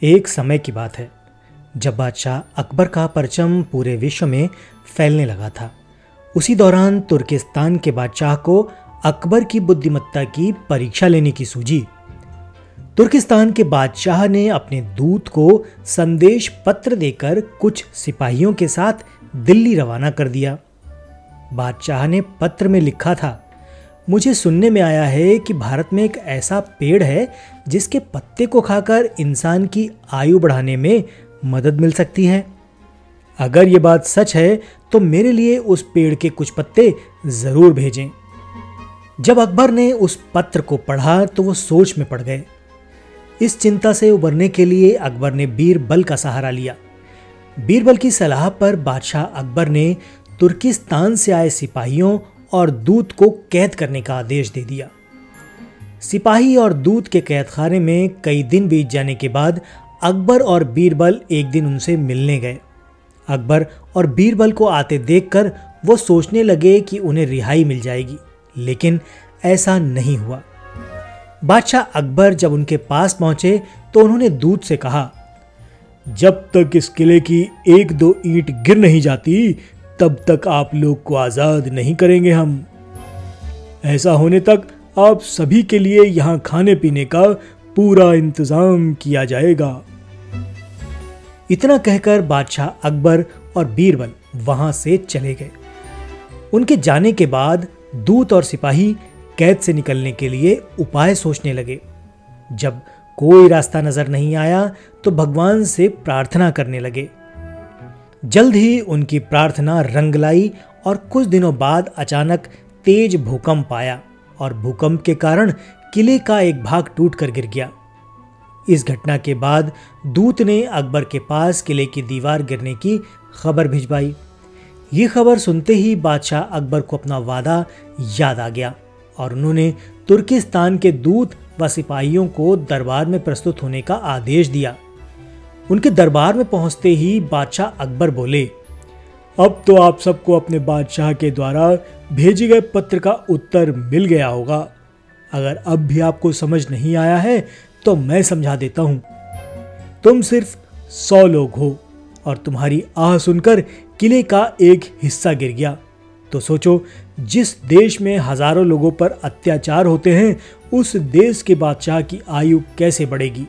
एक समय की बात है जब बादशाह अकबर का परचम पूरे विश्व में फैलने लगा था। उसी दौरान तुर्किस्तान के बादशाह को अकबर की बुद्धिमत्ता की परीक्षा लेने की सूझी। तुर्किस्तान के बादशाह ने अपने दूत को संदेश पत्र देकर कुछ सिपाहियों के साथ दिल्ली रवाना कर दिया। बादशाह ने पत्र में लिखा था, मुझे सुनने में आया है कि भारत में एक ऐसा पेड़ है जिसके पत्ते को खाकर इंसान की आयु बढ़ाने में मदद मिल सकती है। अगर ये बात सच है तो मेरे लिए उस पेड़ के कुछ पत्ते जरूर भेजें। जब अकबर ने उस पत्र को पढ़ा तो वो सोच में पड़ गए। इस चिंता से उबरने के लिए अकबर ने बीरबल का सहारा लिया। बीरबल की सलाह पर बादशाह अकबर ने तुर्किस्तान से आए सिपाहियों और दूत को कैद करने का आदेश दे दिया। सिपाही और दूत के कैदखाने में कई दिन बीत जाने के बाद अकबर और बीरबल एक दिन उनसे मिलने गए। अकबर और बीरबल को आते देखकर वो सोचने लगे कि उन्हें रिहाई मिल जाएगी, लेकिन ऐसा नहीं हुआ। बादशाह अकबर जब उनके पास पहुंचे तो उन्होंने दूत से कहा, जब तक इस किले की एक दो ईंट गिर नहीं जाती तब तक आप लोग को आजाद नहीं करेंगे हम। ऐसा होने तक आप सभी के लिए यहां खाने पीने का पूरा इंतजाम किया जाएगा। इतना कहकर बादशाह अकबर और बीरबल वहां से चले गए। उनके जाने के बाद दूत और सिपाही कैद से निकलने के लिए उपाय सोचने लगे। जब कोई रास्ता नजर नहीं आया तो भगवान से प्रार्थना करने लगे। जल्द ही उनकी प्रार्थना रंग लाई और कुछ दिनों बाद अचानक तेज भूकंप आया और भूकंप के कारण किले का एक भाग टूटकर गिर गया। इस घटना के बाद दूत ने अकबर के पास किले की दीवार गिरने की खबर भिजवाई। ये खबर सुनते ही बादशाह अकबर को अपना वादा याद आ गया और उन्होंने तुर्किस्तान के दूत व सिपाहियों को दरबार में प्रस्तुत होने का आदेश दिया। उनके दरबार में पहुंचते ही बादशाह अकबर बोले, अब तो आप सबको अपने बादशाह के द्वारा भेजे गए पत्र का उत्तर मिल गया होगा। अगर अब भी आपको समझ नहीं आया है तो मैं समझा देता हूं। तुम सिर्फ 100 लोग हो और तुम्हारी आह सुनकर किले का एक हिस्सा गिर गया। तो सोचो, जिस देश में हजारों लोगों पर अत्याचार होते हैं उस देश के बादशाह की आयु कैसे बढ़ेगी।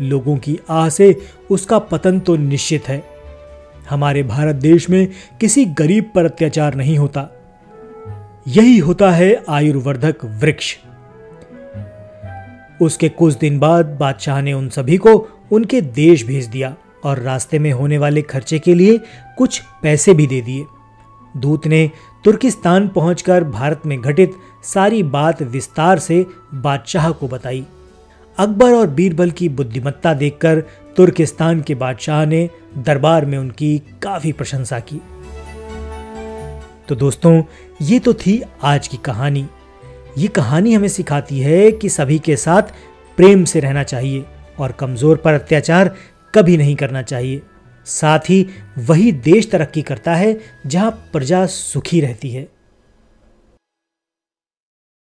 लोगों की आह से उसका पतन तो निश्चित है। हमारे भारत देश में किसी गरीब पर अत्याचार नहीं होता। यही होता है आयुर्वर्धक वृक्ष। उसके कुछ दिन बाद बादशाह ने उन सभी को उनके देश भेज दिया और रास्ते में होने वाले खर्चे के लिए कुछ पैसे भी दे दिए। दूत ने तुर्किस्तान पहुंचकर भारत में घटित सारी बात विस्तार से बादशाह को बताई। अकबर और बीरबल की बुद्धिमत्ता देखकर तुर्किस्तान के बादशाह ने दरबार में उनकी काफी प्रशंसा की। तो दोस्तों, ये तो थी आज की कहानी। ये कहानी हमें सिखाती है कि सभी के साथ प्रेम से रहना चाहिए और कमजोर पर अत्याचार कभी नहीं करना चाहिए। साथ ही वही देश तरक्की करता है जहां प्रजा सुखी रहती है।